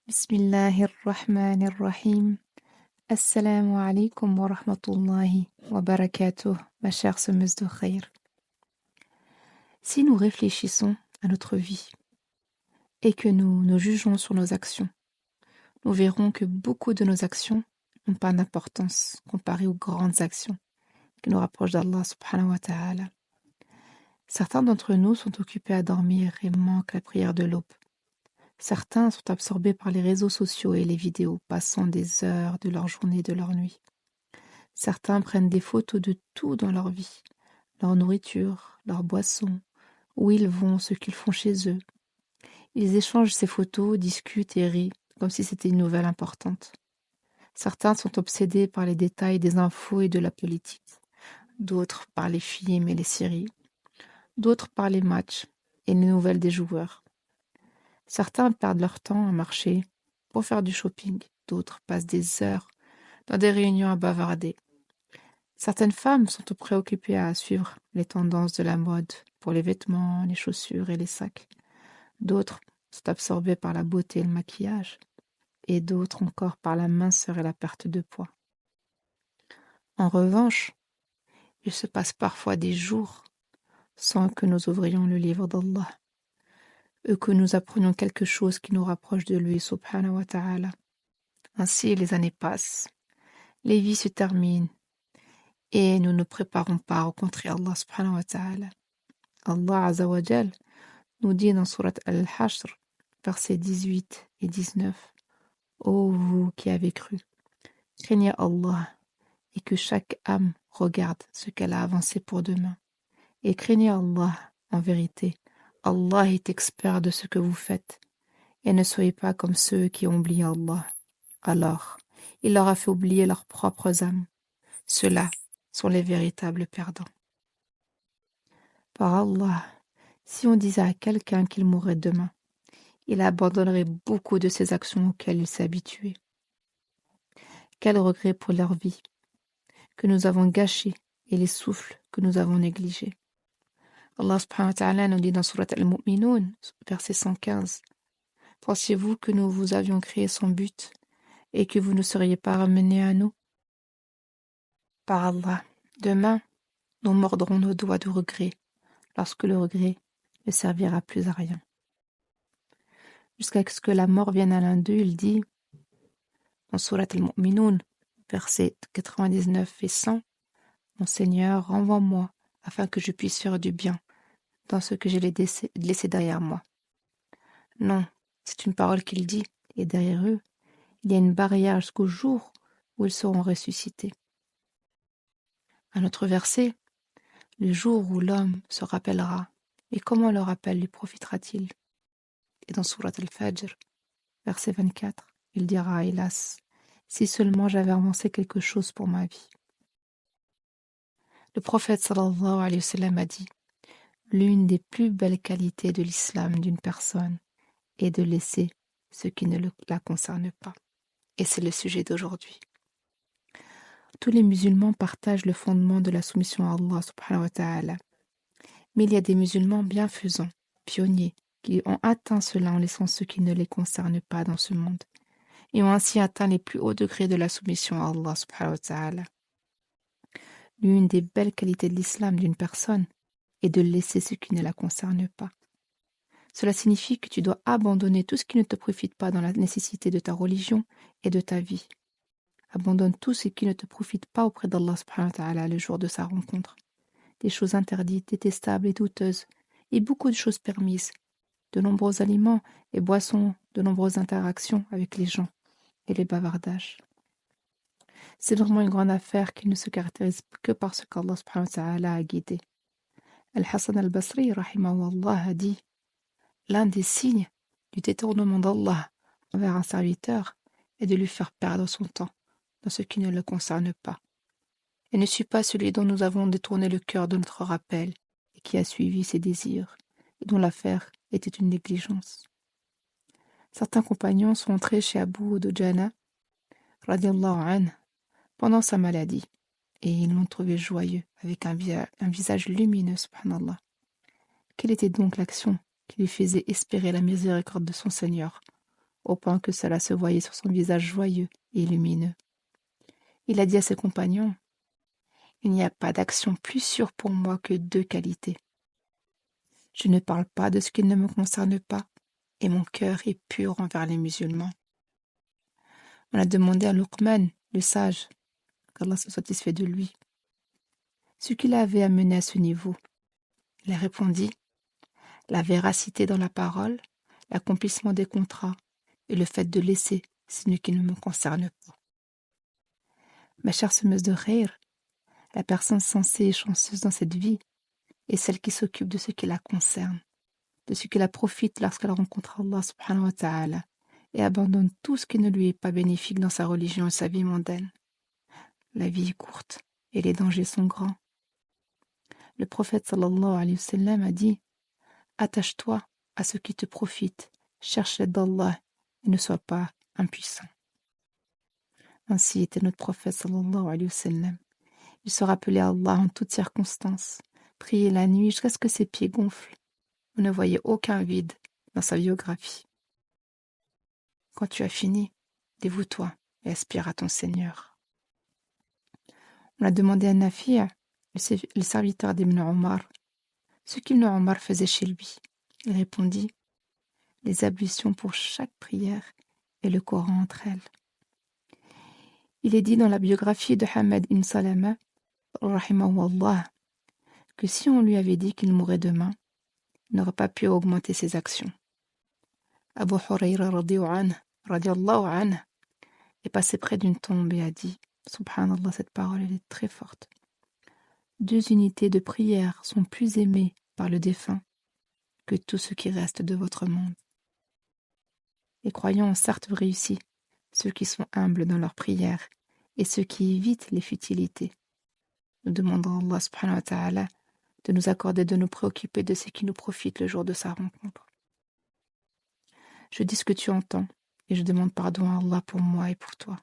Bismillahirrahmanirrahim. Assalamu alaikum wa rahmatullahi wa barakatuh, ma chère semeuse de khair. Si nous réfléchissons à notre vie et que nous nous jugeons sur nos actions, nous verrons que beaucoup de nos actions n'ont pas d'importance comparées aux grandes actions qui nous rapprochent d'Allah subhanahu wa ta'ala. Certains d'entre nous sont occupés à dormir et manquent la prière de l'aube. Certains sont absorbés par les réseaux sociaux et les vidéos, passant des heures de leur journée et de leur nuit. Certains prennent des photos de tout dans leur vie, leur nourriture, leur boisson, où ils vont, ce qu'ils font chez eux. Ils échangent ces photos, discutent et rient, comme si c'était une nouvelle importante. Certains sont obsédés par les détails des infos et de la politique, d'autres par les films et les séries, d'autres par les matchs et les nouvelles des joueurs. Certains perdent leur temps à marcher pour faire du shopping, d'autres passent des heures dans des réunions à bavarder. Certaines femmes sont préoccupées à suivre les tendances de la mode pour les vêtements, les chaussures et les sacs. D'autres sont absorbées par la beauté et le maquillage, et d'autres encore par la minceur et la perte de poids. En revanche, il se passe parfois des jours sans que nous ouvrions le livre d'Allah, et que nous apprenions quelque chose qui nous rapproche de lui, subhanahu wa ta'ala. Ainsi, les années passent, les vies se terminent, et nous ne préparons pas à rencontrer Allah subhanahu wa ta'ala. Allah Azza wa Jal nous dit dans Surat Al-Hashr, versets 18 et 19, ô vous qui avez cru, craignez Allah et que chaque âme regarde ce qu'elle a avancé pour demain. Et craignez Allah, en vérité, Allah est expert de ce que vous faites. Et ne soyez pas comme ceux qui ont oublié Allah. Alors, il leur a fait oublier leurs propres âmes. Ceux-là sont les véritables perdants. Par Allah, si on disait à quelqu'un qu'il mourrait demain, il abandonnerait beaucoup de ses actions auxquelles il s'est habitué. Quel regret pour leur vie que nous avons gâché et les souffles que nous avons négligés. Allah subhanahu wa ta'ala nous dit dans Surat Al-Mu'minun, verset 115, pensiez-vous que nous vous avions créé sans but et que vous ne seriez pas ramenés à nous? Par Allah, demain, nous mordrons nos doigts de regret lorsque le regret ne servira plus à rien. Jusqu'à ce que la mort vienne à l'un d'eux, il dit dans Surat Al-Mu'minun, versets 99 et 100, mon Seigneur, renvoie-moi afin que je puisse faire du bien dans ce que j'ai laissé derrière moi. Non, c'est une parole qu'il dit, et derrière eux, il y a une barrière jusqu'au jour où ils seront ressuscités. Un autre verset, le jour où l'homme se rappellera, et comment le rappel lui profitera-t-il? Et dans Surat Al-Fajr, verset 24, il dira, hélas, si seulement j'avais avancé quelque chose pour ma vie. Le prophète sallallahu alayhi wa sallam a dit, l'une des plus belles qualités de l'islam d'une personne est de laisser ce qui ne la concerne pas. Et c'est le sujet d'aujourd'hui. Tous les musulmans partagent le fondement de la soumission à Allah subhanahu wa ta'ala. Mais il y a des musulmans bienfaisants, pionniers, qui ont atteint cela en laissant ce qui ne les concerne pas dans ce monde, et ont ainsi atteint les plus hauts degrés de la soumission à Allah subhanahu wa ta'ala. L'une des belles qualités de l'islam d'une personne est de laisser ce qui ne la concerne pas. Cela signifie que tu dois abandonner tout ce qui ne te profite pas dans la nécessité de ta religion et de ta vie. Abandonne tout ce qui ne te profite pas auprès d'Allah subhanahu wa ta'ala le jour de sa rencontre. Des choses interdites, détestables et douteuses, et beaucoup de choses permises, de nombreux aliments et boissons, de nombreuses interactions avec les gens et les bavardages. C'est vraiment une grande affaire qui ne se caractérise que par ce qu'Allah subhanahu wa ta'ala a guidé. Al-Hassan al-Basri, rahimahullah, a dit « L'un des signes du détournement d'Allah envers un serviteur est de lui faire perdre son temps dans ce qui ne le concerne pas. Et ne suis pas celui dont nous avons détourné le cœur de notre rappel et qui a suivi ses désirs, et dont l'affaire était une négligence. » Certains compagnons sont entrés chez Abu Dujana, radiallahu anhu, pendant sa maladie, et ils l'ont trouvé joyeux, avec un visage lumineux, subhanallah. Quelle était donc l'action qui lui faisait espérer la miséricorde de son Seigneur? au point que cela se voyait sur son visage joyeux et lumineux. Il a dit à ses compagnons, « Il n'y a pas d'action plus sûre pour moi que 2 qualités. Je ne parle pas de ce qui ne me concerne pas, et mon cœur est pur envers les musulmans. » On a demandé à Luqman, le sage, qu'Allah se satisfait de lui, ce qu'il avait amené à ce niveau. Il a répondu, la véracité dans la parole, l'accomplissement des contrats et le fait de laisser ce qui ne me concerne pas. Ma chère semeuse de khayr, la personne sensée et chanceuse dans cette vie est celle qui s'occupe de ce qui la concerne, de ce qui la profite lorsqu'elle rencontre Allah subhanahu wa ta'ala et abandonne tout ce qui ne lui est pas bénéfique dans sa religion et sa vie mondaine. La vie est courte et les dangers sont grands. Le prophète sallallahu alayhi wa sallam a dit « Attache-toi à ce qui te profite, cherche l'aide d'Allah et ne sois pas impuissant. » Ainsi était notre prophète sallallahu alayhi wa sallam. Il se rappelait Allah en toutes circonstances, priait la nuit jusqu'à ce que ses pieds gonflent. On ne voyait aucun vide dans sa biographie. Quand tu as fini, dévoue-toi et aspire à ton Seigneur. On a demandé à Nafi', le serviteur d'Ibn Omar, ce qu'Ibn Omar faisait chez lui. Il répondit, les ablutions pour chaque prière et le Coran entre elles. Il est dit dans la biographie de Hamad ibn Salama, rahimahullah, que si on lui avait dit qu'il mourrait demain, il n'aurait pas pu augmenter ses actions. Abu Hurayra radiallahu anhu est passé près d'une tombe et a dit, subhanallah, cette parole elle est très forte. 2 unités de prière sont plus aimées par le défunt que tout ce qui reste de votre monde. Les croyants ont certes réussi, ceux qui sont humbles dans leurs prières et ceux qui évitent les futilités. Nous demandons à Allah subhanahu wa ta'ala de nous accorder de nous préoccuper de ce qui nous profite le jour de sa rencontre. Je dis ce que tu entends et je demande pardon à Allah pour moi et pour toi.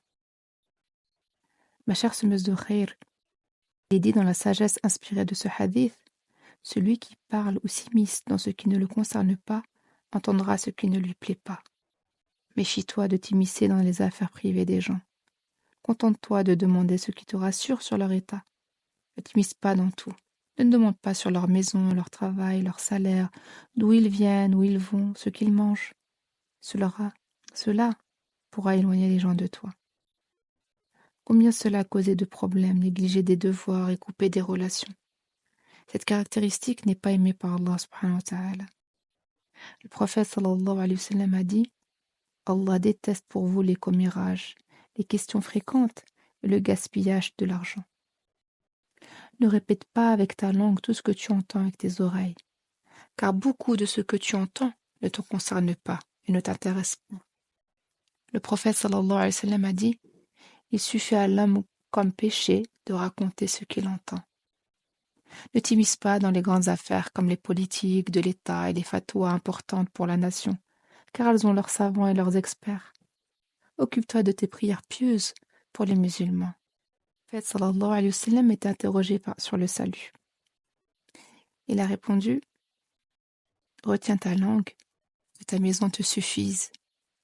Ma chère semeuse de khayr, il est dit dans la sagesse inspirée de ce hadith, celui qui parle ou s'immisce dans ce qui ne le concerne pas entendra ce qui ne lui plaît pas. Méfie-toi de t'immiscer dans les affaires privées des gens. Contente-toi de demander ce qui te rassure sur leur état. Ne t'immisce pas dans tout. Ne demande pas sur leur maison, leur travail, leur salaire, d'où ils viennent, où ils vont, ce qu'ils mangent. Cela pourra éloigner les gens de toi. Combien cela a causé de problèmes, négliger des devoirs et couper des relations. Cette caractéristique n'est pas aimée par Allah subhanahu wa ta'ala. Le prophète sallallahu alayhi wa sallam a dit « Allah déteste pour vous les commérages, les questions fréquentes et le gaspillage de l'argent. » Ne répète pas avec ta langue tout ce que tu entends avec tes oreilles, car beaucoup de ce que tu entends ne te concerne pas et ne t'intéresse pas. Le prophète sallallahu alayhi wa sallam a dit « Il suffit à l'homme comme péché de raconter ce qu'il entend. » Ne t'immisce pas dans les grandes affaires comme les politiques de l'État et les fatwas importantes pour la nation, car elles ont leurs savants et leurs experts. Occupe-toi de tes prières pieuses pour les musulmans. Le prophète sallallahu alayhi wa sallam était interrogé sur le salut. Il a répondu « Retiens ta langue, que ta maison te suffise,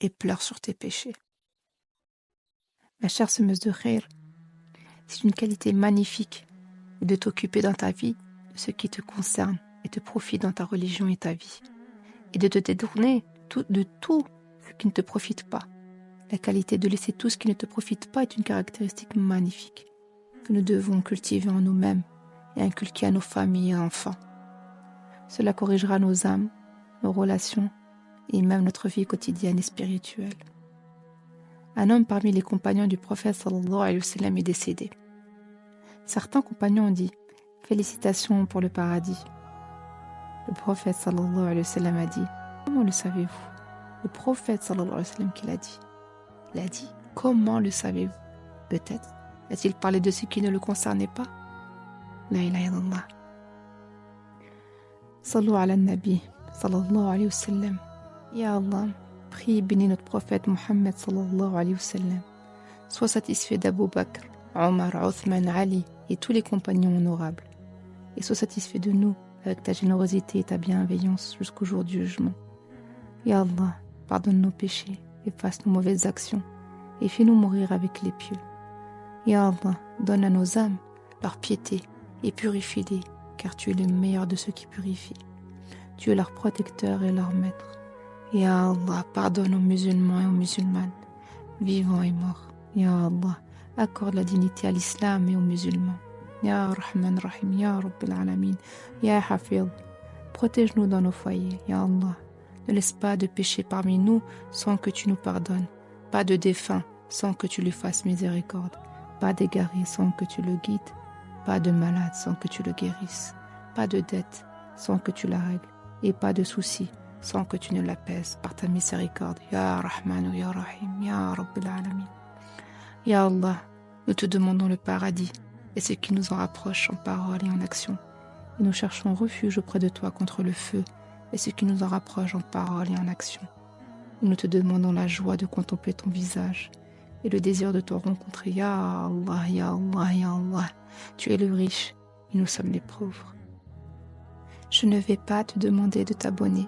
et pleure sur tes péchés. » Ma chère semeuse de khayr, c'est une qualité magnifique de t'occuper dans ta vie de ce qui te concerne et te profite dans ta religion et ta vie, et de te détourner de tout ce qui ne te profite pas. La qualité de laisser tout ce qui ne te profite pas est une caractéristique magnifique que nous devons cultiver en nous-mêmes et inculquer à nos familles et enfants. Cela corrigera nos âmes, nos relations et même notre vie quotidienne et spirituelle. Un homme parmi les compagnons du prophète sallallahu alayhi wa sallam est décédé. Certains compagnons ont dit « Félicitations pour le paradis ». Le prophète sallallahu alayhi wa sallam a dit « Comment le savez-vous » Le prophète sallallahu alayhi wa sallam qui l'a dit. Il a dit « Comment le savez-vous » Peut-être a-t-il parlé de ce qui ne le concernait pas. La ilaha illallah. Sallu ala nabi sallallahu alayhi wa sallam. Ya Allah, prie et bénis notre prophète Mohammed sallallahu alayhi wa sallam. Sois satisfait d'Abu Bakr, Omar, Othman, Ali et tous les compagnons honorables. Et sois satisfait de nous avec ta générosité et ta bienveillance jusqu'au jour du jugement. Ya Allah, pardonne nos péchés, efface nos mauvaises actions et fais-nous mourir avec les pieux. Ya Allah, donne à nos âmes leur piété et purifie-les, car tu es le meilleur de ceux qui purifient. Tu es leur protecteur et leur maître. Ya Allah, pardonne aux musulmans et aux musulmanes, vivants et morts. Ya Allah, accorde la dignité à l'islam et aux musulmans. Ya Rahman Rahim, Ya Rabbil Alamin, Ya Hafid, protège-nous dans nos foyers, Ya Allah. Ne laisse pas de péché parmi nous sans que tu nous pardonnes, pas de défunt sans que tu lui fasses miséricorde, pas d'égaré sans que tu le guides, pas de malade sans que tu le guérisses, pas de dette sans que tu la règles, et pas de souci sans que tu ne l'apaises par ta miséricorde. Ya Rahman, Ya Rahim, Ya Rabbil Alamin. Ya Allah, nous te demandons le paradis et ce qui nous en rapproche en parole et en action. Et nous cherchons refuge auprès de toi contre le feu et ce qui nous en rapproche en parole et en action. Et nous te demandons la joie de contempler ton visage et le désir de te rencontrer. Ya Allah, Ya Allah, Ya Allah. Tu es le riche et nous sommes les pauvres. Je ne vais pas te demander de t'abonner,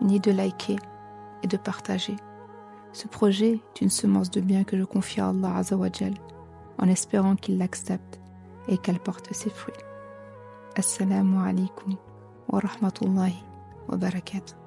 ni de liker et de partager. Ce projet est une semence de bien que je confie à Allah Azawajal, en espérant qu'il l'accepte et qu'elle porte ses fruits. Assalamu alaikum wa rahmatullahi wa barakatuh.